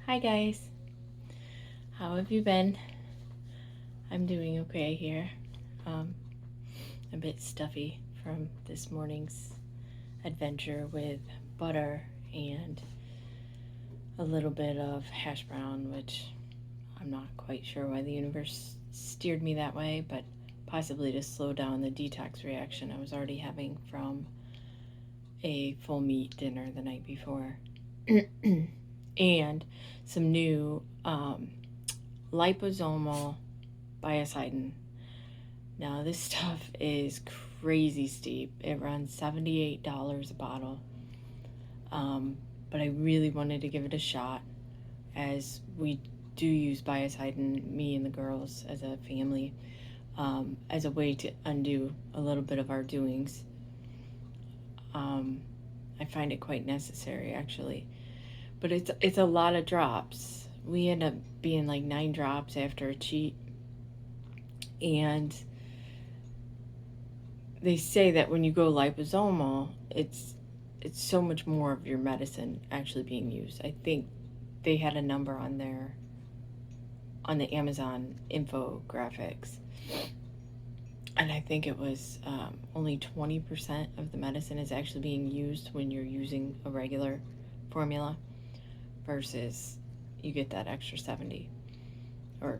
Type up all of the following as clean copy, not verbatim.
Hi guys, how have you been? I'm doing okay here. A bit stuffy from this morning's adventure with butter and a little bit of hash brown, which I'm not quite sure why the universe steered me that way, but possibly to slow down the detox reaction I was already having from a full meat dinner the night before. And some new liposomal biocidin. Now, this stuff is crazy steep. It runs $78 a bottle. But I really wanted to give it a shot, as we do use biocidin, me and the girls as a family, as a way to undo a little bit of our doings. I find it quite necessary, actually. But it's a lot of drops. We end up being like 9 drops after a cheat. And they say that when you go liposomal, it's so much more of your medicine actually being used. I think they had a number on the Amazon infographics, and I think it was only 20% of the medicine is actually being used when you're using a regular formula, versus you get that extra 70. Or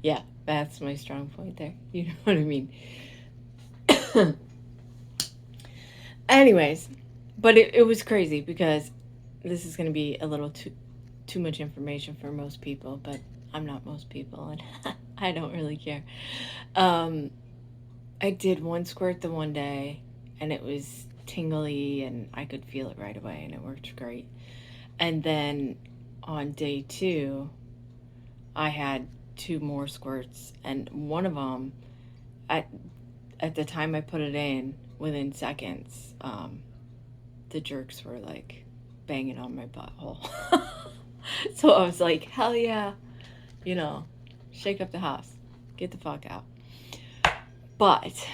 yeah, that's my strong point there. You know what I mean? Anyways, but it was crazy, because this is going to be a little too much information for most people, but I'm not most people, and I don't really care. I did one squirt the one day, and it was tingly, and I could feel it right away, and it worked great. And then on day 2, I had 2 more squirts, and one of them, at the time I put it in, within seconds, the jerks were like banging on my butthole. So I was like, hell yeah, shake up the house, get the fuck out. But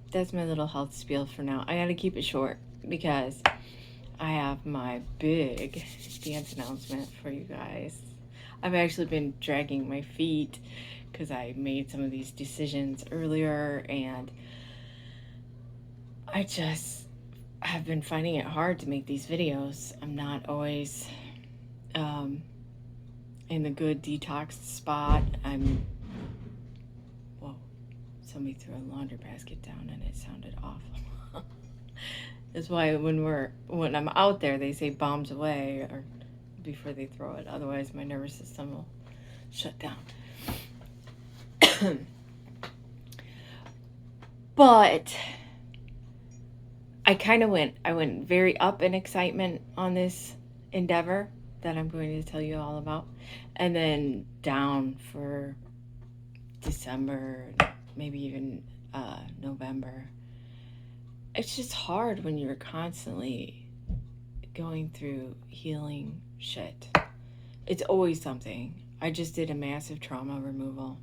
that's my little health spiel for now. I gotta keep it short, because I have my big dance announcement for you guys. I've actually been dragging my feet because I made some of these decisions earlier, and I just have been finding it hard to make these videos. I'm not always in the good detox spot. Whoa, somebody threw a laundry basket down and it sounded awful. That's why when I'm out there, they say bombs away, or before they throw it. Otherwise, my nervous system will shut down. But I went very up in excitement on this endeavor that I'm going to tell you all about, and then down for December, maybe even November. It's just hard when you're constantly going through healing shit. It's always something. I just did a massive trauma removal,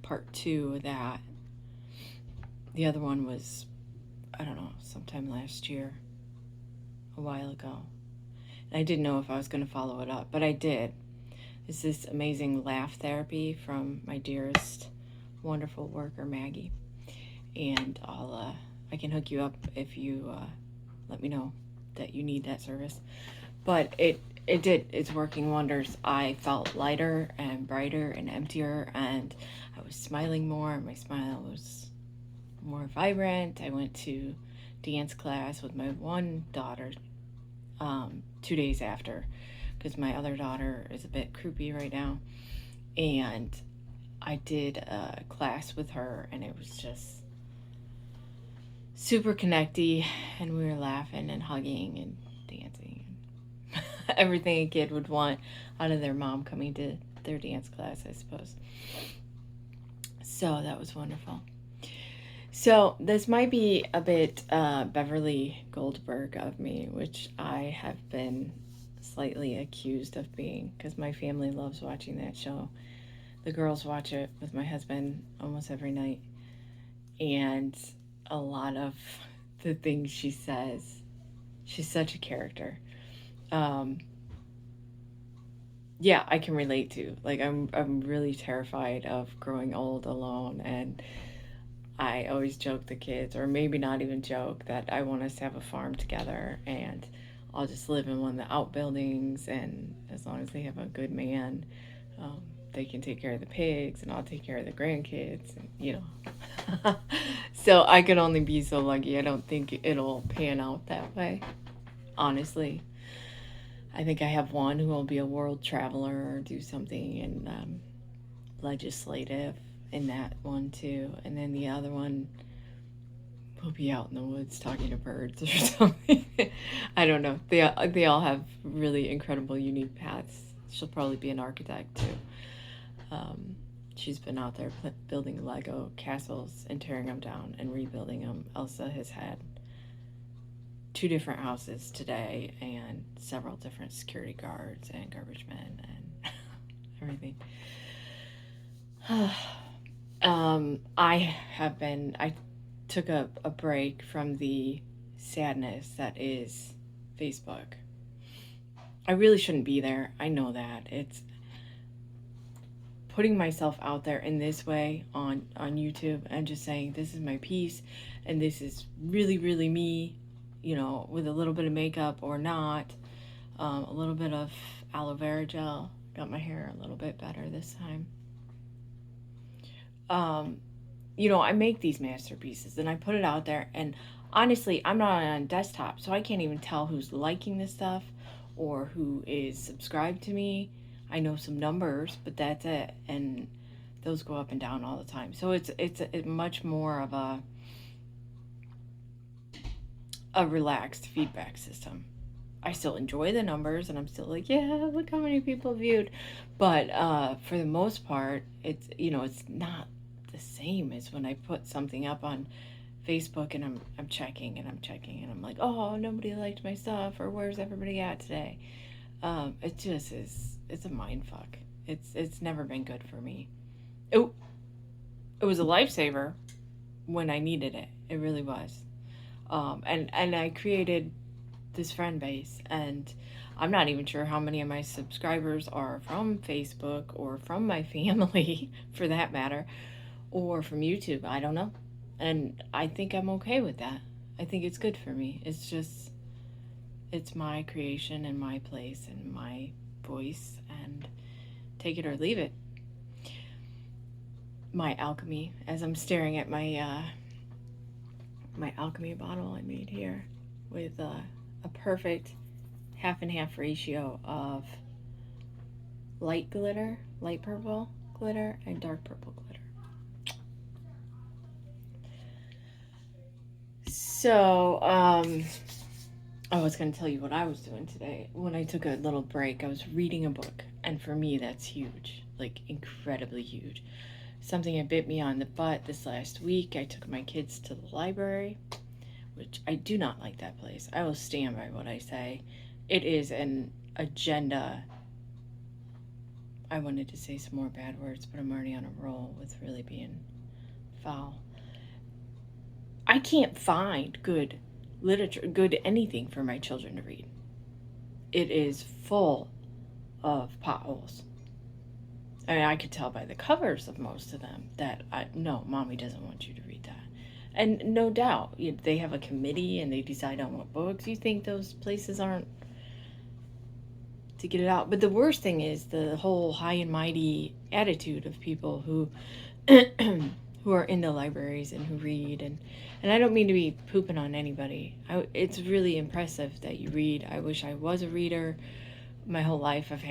part 2 of that. The other one was, I don't know, sometime last year, a while ago. And I didn't know if I was going to follow it up, but I did. It's this amazing laugh therapy from my dearest, wonderful worker, Maggie. And I can hook you up if you let me know that you need that service. But it's working wonders. I felt lighter and brighter and emptier, and I was smiling more. My smile was more vibrant. I went to dance class with my one daughter 2 days after, because my other daughter is a bit croupy right now, and I did a class with her, and it was just super connecty, and we were laughing and hugging and dancing and everything a kid would want out of their mom coming to their dance class, I suppose. So that was wonderful. So this might be a bit Beverly Goldberg of me, which I have been slightly accused of being, because my family loves watching that show. The girls watch it with my husband almost every night, and a lot of the things she says, she's such a character. um, yeah, I can relate to. Like, I'm really terrified of growing old alone, and I always joke the kids, or maybe not even joke, that I want us to have a farm together, and I'll just live in one of the outbuildings, and as long as they have a good man, um, they can take care of the pigs, and I'll take care of the grandkids, and, you know. So I can only be so lucky. I don't think it'll pan out that way, honestly. I think I have one who will be a world traveler or do something in legislative in that one too, and then the other one will be out in the woods talking to birds or something. I don't know. They all have really incredible, unique paths. She'll probably be an architect too. She's been out there building Lego castles and tearing them down and rebuilding them. Elsa has had 2 different houses today and several different security guards and garbage men and everything. I took a break from the sadness that is Facebook. I really shouldn't be there. I know that. It's putting myself out there in this way on YouTube and just saying this is my piece and this is really, really me, you know, with a little bit of makeup or not, a little bit of aloe vera gel. Got my hair a little bit better this time. You know, I make these masterpieces and I put it out there, and honestly, I'm not on desktop, so I can't even tell who's liking this stuff or who is subscribed to me. I know some numbers, but that's it, and those go up and down all the time. So it's much more of a relaxed feedback system. I still enjoy the numbers, and I'm still like, yeah, look how many people viewed, but for the most part, it's, you know, it's not the same as when I put something up on Facebook and I'm checking and I'm checking and I'm like, oh, nobody liked my stuff, or where's everybody at today? It just is. It's a mind fuck. It's never been good for me. It was a lifesaver when I needed it. It really was. And I created this friend base, and I'm not even sure how many of my subscribers are from Facebook or from my family, for that matter, or from YouTube. I don't know. And I think I'm okay with that. I think it's good for me. It's just, it's my creation and my place and my voice, and take it or leave it. My alchemy, as I'm staring at my my alchemy bottle I made here with a perfect half and half ratio of light glitter, light purple glitter, and dark purple glitter. So, I was going to tell you what I was doing today. When I took a little break, I was reading a book, and for me, that's huge, like incredibly huge. Something that bit me on the butt this last week. I took my kids to the library, which I do not like that place. I will stand by what I say. It is an agenda. I wanted to say some more bad words, but I'm already on a roll with really being foul. I can't find good literature, good anything for my children to read. It is full of potholes. I mean, I could tell by the covers of most of them that no, mommy doesn't want you to read that. And no doubt, they have a committee and they decide on what books. You think those places aren't to get it out. But the worst thing is the whole high and mighty attitude of people who who are in the libraries and who read. And I don't mean to be pooping on anybody. It's really impressive that you read. I wish I was a reader. My whole life I've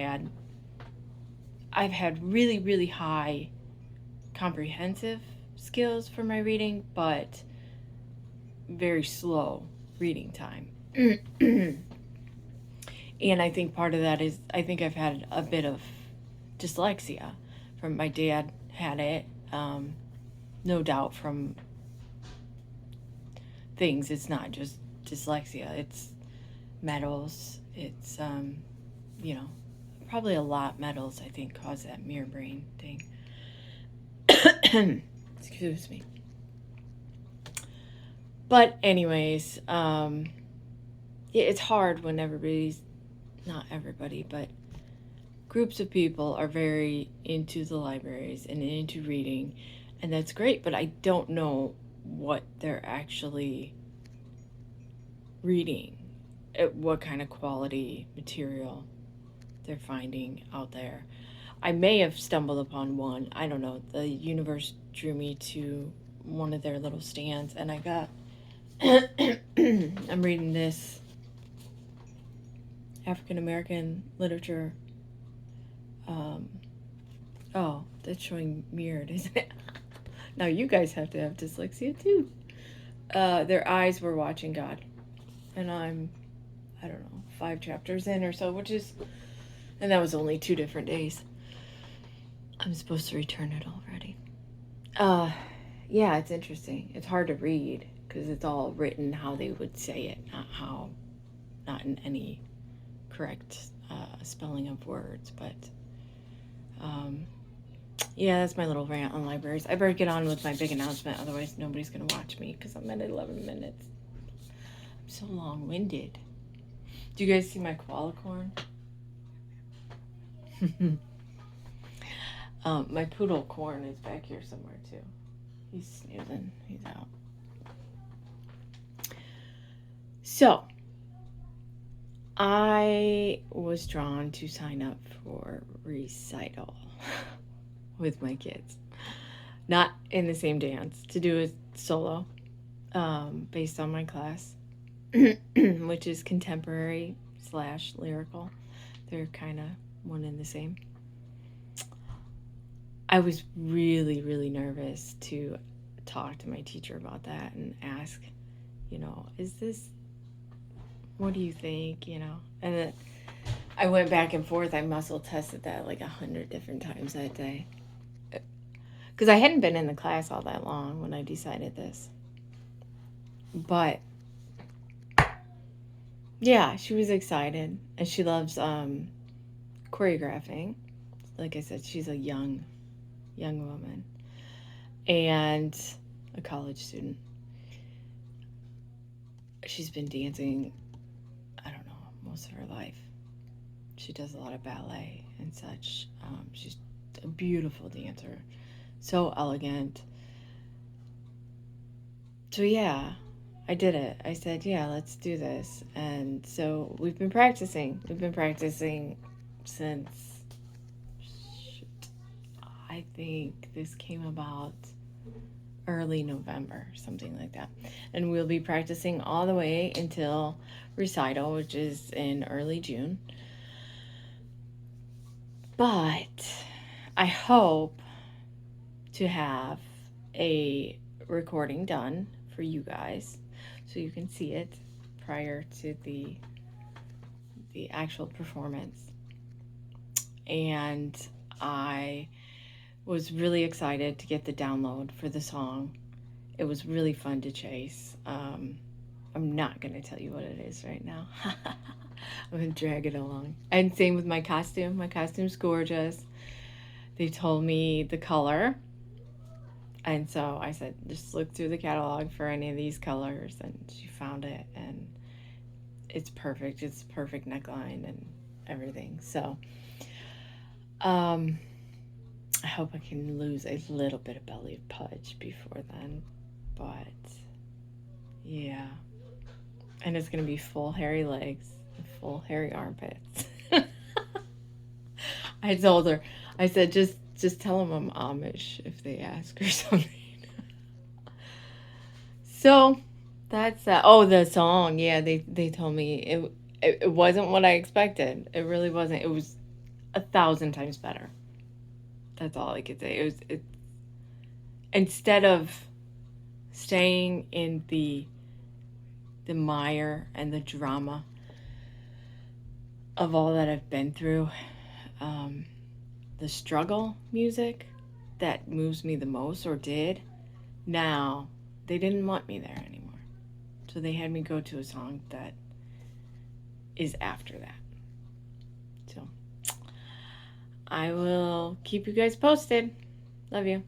had really, really high comprehensive skills for my reading, but very slow reading time. And I think part of that is I think I've had a bit of dyslexia. From my dad had it, no doubt from things. It's not just dyslexia. It's metals. It's probably a lot metals. I think cause that mirror brain thing. Excuse me. But anyways, it's hard when everybody's not everybody, but groups of people are very into the libraries and into reading, and that's great, but I don't know what they're actually reading, what kind of quality material they're finding out there. I may have stumbled upon one. I don't know. The universe drew me to one of their little stands, and I got. I'm reading this African American literature. Oh, that's showing mirrored, isn't it? Now you guys have to have dyslexia too. Their eyes were watching God, and I don't know, 5 chapters in or so, and that was only 2 different days. I'm supposed to return it already. Yeah, it's interesting. It's hard to read because it's all written how they would say it, not in any correct spelling of words. But yeah, that's my little rant on libraries. I better get on with my big announcement, otherwise nobody's gonna watch me because I'm at 11 minutes. I'm so long-winded. Do you guys see my koala corn? My poodle corn is back here somewhere too. He's snoozing. He's out. So, I was drawn to sign up for recital with my kids. Not in the same dance, to do a solo based on my class, which is contemporary / lyrical. They're kind of one and the same. I was really, really nervous to talk to my teacher about that and ask, what do you think, And then I went back and forth. I muscle tested that like 100 different times that day. Because I hadn't been in the class all that long when I decided this. But, yeah, she was excited. And she loves choreographing. Like I said, she's a young woman. And a college student. She's been dancing, I don't know, most of her life. She does a lot of ballet and such. She's a beautiful dancer. So elegant. So yeah, I did it. I said, yeah, let's do this. And so we've been practicing. Since, I think this came about early November, something like that. And we'll be practicing all the way until recital, which is in early June. But I hope to have a recording done for you guys so you can see it prior to the actual performance. And I was really excited to get the download for the song. It was really fun to chase. I'm not going to tell you what it is right now. I'm going to drag it along. And same with my costume. My costume's gorgeous. They told me the color. And so I said, just look through the catalog for any of these colors. And she found it. And it's perfect. It's perfect neckline and everything. So, I hope I can lose a little bit of belly pudge before then. But, yeah. And it's going to be full hairy legs and full hairy armpits. I told her, I said, just tell them I'm Amish if they ask or something. So, that's that. Oh, the song. Yeah, they told me it wasn't what I expected. It really wasn't. It was 1,000 times better. That's all I could say. It instead of staying in the mire and the drama of all that I've been through, the struggle music that moves me the most, or did, now they didn't want me there anymore. So they had me go to a song that is after that. So I will keep you guys posted. Love you.